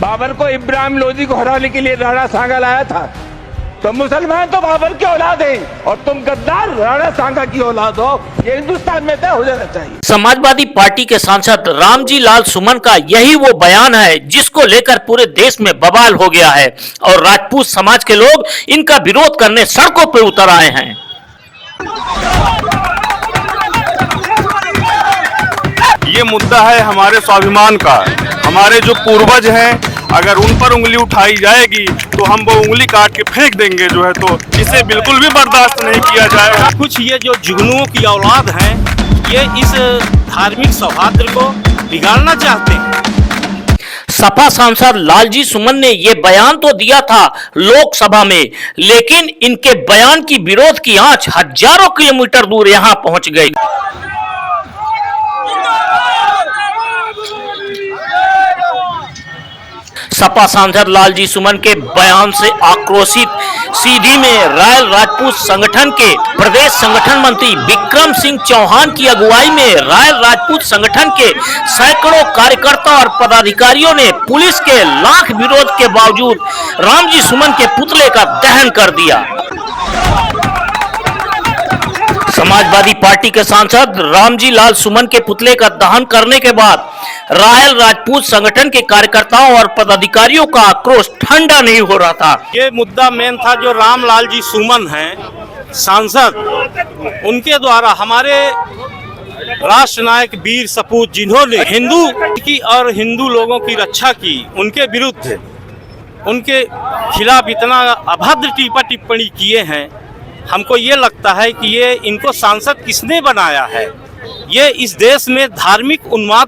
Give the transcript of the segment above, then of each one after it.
बाबर को इब्राहिम लोदी को हराने के लिए राणा सांगा लाया था। तो मुसलमान तो बाबर की औलाद है और तुम गद्दार राणा सांगा की औलाद हो, ये हिंदुस्तान में तय हो जाना चाहिए। समाजवादी पार्टी के सांसद रामजी लाल सुमन का यही वो बयान है जिसको लेकर पूरे देश में बवाल हो गया है और राजपूत समाज के लोग इनका विरोध करने सड़कों पर उतर आए हैं। ये मुद्दा है हमारे स्वाभिमान का। हमारे जो पूर्वज हैं, अगर उन पर उंगली उठाई जाएगी तो हम वो उंगली काट के फेंक देंगे जो है, तो इसे बिल्कुल भी बर्दाश्त नहीं किया जाएगा। कुछ ये जो जुगनुओं की औलाद हैं, ये इस धार्मिक सौहार्द को बिगाड़ना चाहते हैं। सपा सांसद लालजी सुमन ने ये बयान तो दिया था लोकसभा में, लेकिन इनके बयान की विरोध की आंच हजारों किलोमीटर दूर यहां पहुंच गई। सपा सांसद लालजी सुमन के बयान से आक्रोशित सीधी में रायल राजपूत संगठन के प्रदेश संगठन मंत्री विक्रम सिंह चौहान की अगुवाई में रायल राजपूत संगठन के सैकड़ों कार्यकर्ता और पदाधिकारियों ने पुलिस के लाख विरोध के बावजूद रामजी सुमन के पुतले का दहन कर दिया। समाजवादी पार्टी के सांसद रामजी लाल सुमन के पुतले का दहन करने के बाद रायल राजपूत संगठन के कार्यकर्ताओं और पदाधिकारियों का आक्रोश ठंडा नहीं हो रहा था। ये मुद्दा मेन था जो रामलाल जी सुमन हैं सांसद, उनके द्वारा हमारे राष्ट्र नायक वीर सपूत जिन्होंने हिंदू की और हिंदू लोगों की रक्षा की, उनके विरुद्ध उनके खिलाफ इतना अभद्र टिप्पणी किए हैं। हमको ये लगता है कि ये इनको सांसद किसने बनाया है। ये इस देश में धार्मिक उन्माद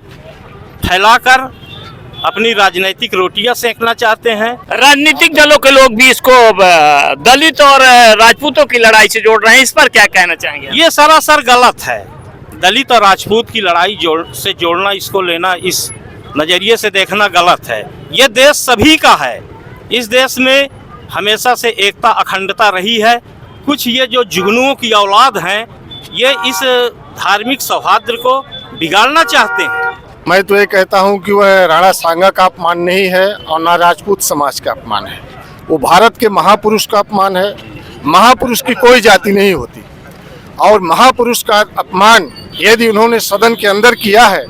फैलाकर अपनी राजनीतिक रोटियां सेकना चाहते हैं। राजनीतिक दलों के लोग भी इसको दलित और राजपूतों की लड़ाई से जोड़ रहे हैं, इस पर क्या कहना चाहेंगे? ये सरासर गलत है। दलित और राजपूत की लड़ाई से जोड़ना, इसको लेना, इस नजरिए से देखना गलत है। ये देश सभी का है। इस देश में हमेशा से एकता अखंडता रही है। कुछ ये जो जुगनुओं की औलाद हैं, ये इस धार्मिक सौहार्द को बिगाड़ना चाहते हैं। मैं तो ये कहता हूँ कि वह राणा सांगा का अपमान नहीं है और ना राजपूत समाज का अपमान है, वो भारत के महापुरुष का अपमान है। महापुरुष की कोई जाति नहीं होती और महापुरुष का अपमान यदि उन्होंने सदन के अंदर किया है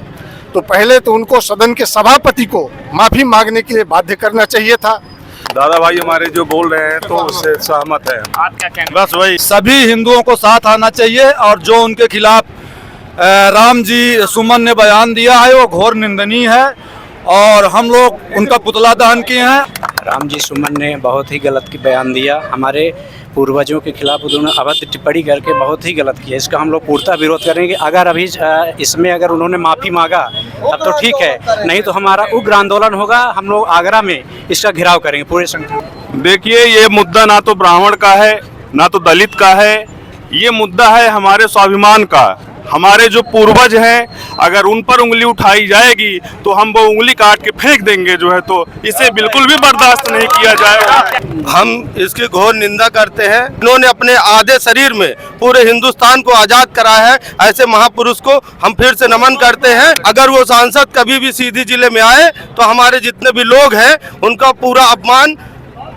तो पहले तो उनको सदन के सभापति को माफी मांगने के लिए बाध्य करना चाहिए था। दादा भाई हमारे जो बोल रहे हैं तो उससे सहमत है। आप क्या कहना? बस वही, सभी हिंदुओं को साथ आना चाहिए और जो उनके खिलाफ राम जी सुमन ने बयान दिया है वो घोर निंदनीय है और हम लोग उनका पुतला दहन किए हैं। राम जी सुमन ने बहुत ही गलत की बयान दिया, हमारे पूर्वजों के खिलाफ उन्होंने अभद्र टिप्पणी करके बहुत ही गलत किया। इसका हम लोग पूर्णतः विरोध करेंगे। अगर अभी इसमें अगर उन्होंने माफ़ी मांगा तब तो ठीक है, नहीं तो हमारा उग्र आंदोलन होगा। हम लोग आगरा में इसका घेराव करेंगे पूरे संगठन। देखिए ये मुद्दा ना तो ब्राह्मण का है ना तो दलित का है, ये मुद्दा है हमारे स्वाभिमान का। हमारे जो पूर्वज हैं, अगर उन पर उंगली उठाई जाएगी तो हम वो उंगली काट के फेंक देंगे जो है, तो इसे बिल्कुल भी बर्दाश्त नहीं किया जाएगा। हम इसकी घोर निंदा करते हैं। इन्होंने अपने आधे शरीर में पूरे हिंदुस्तान को आजाद कराया है, ऐसे महापुरुष को हम फिर से नमन करते हैं। अगर वो सांसद कभी भी सीधी जिले में आए तो हमारे जितने भी लोग हैं उनका पूरा अपमान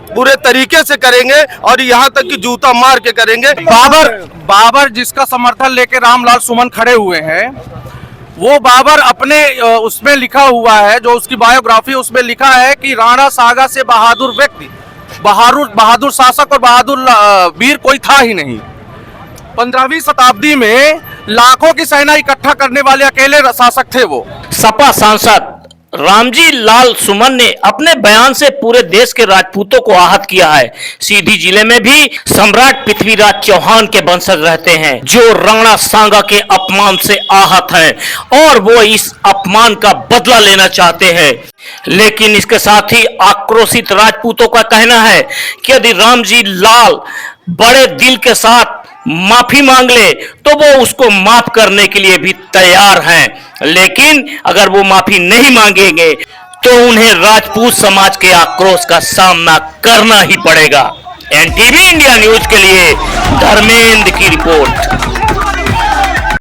पूरे तरीके से करेंगे और यहाँ तक कि जूता मार के करेंगे। बाबर जिसका समर्थन लेके रामलाल सुमन खड़े हुए हैं, वो बाबर अपने उसमें लिखा हुआ है, जो उसकी बायोग्राफी उसमें लिखा है कि राणा सागा से बहादुर व्यक्ति, बहादुर शासक और बहादुर वीर कोई था ही नहीं। 15वीं शताब्दी में लाखों की सेना इकट्ठा करने वाले अकेले शासक थे वो। सपा सांसद रामजी लाल सुमन ने अपने बयान से पूरे देश के राजपूतों को आहत किया है। सीधी जिले में भी सम्राट पृथ्वीराज चौहान के वंशज रहते हैं जो राणा सांगा के अपमान से आहत हैं और वो इस अपमान का बदला लेना चाहते हैं। लेकिन इसके साथ ही आक्रोशित राजपूतों का कहना है कि यदि रामजी लाल बड़े दिल के साथ माफी मांग ले तो वो उसको माफ करने के लिए भी तैयार हैं, लेकिन अगर वो माफी नहीं मांगेंगे तो उन्हें राजपूत समाज के आक्रोश का सामना करना ही पड़ेगा। एनटीवी इंडिया न्यूज के लिए धर्मेंद्र की रिपोर्ट।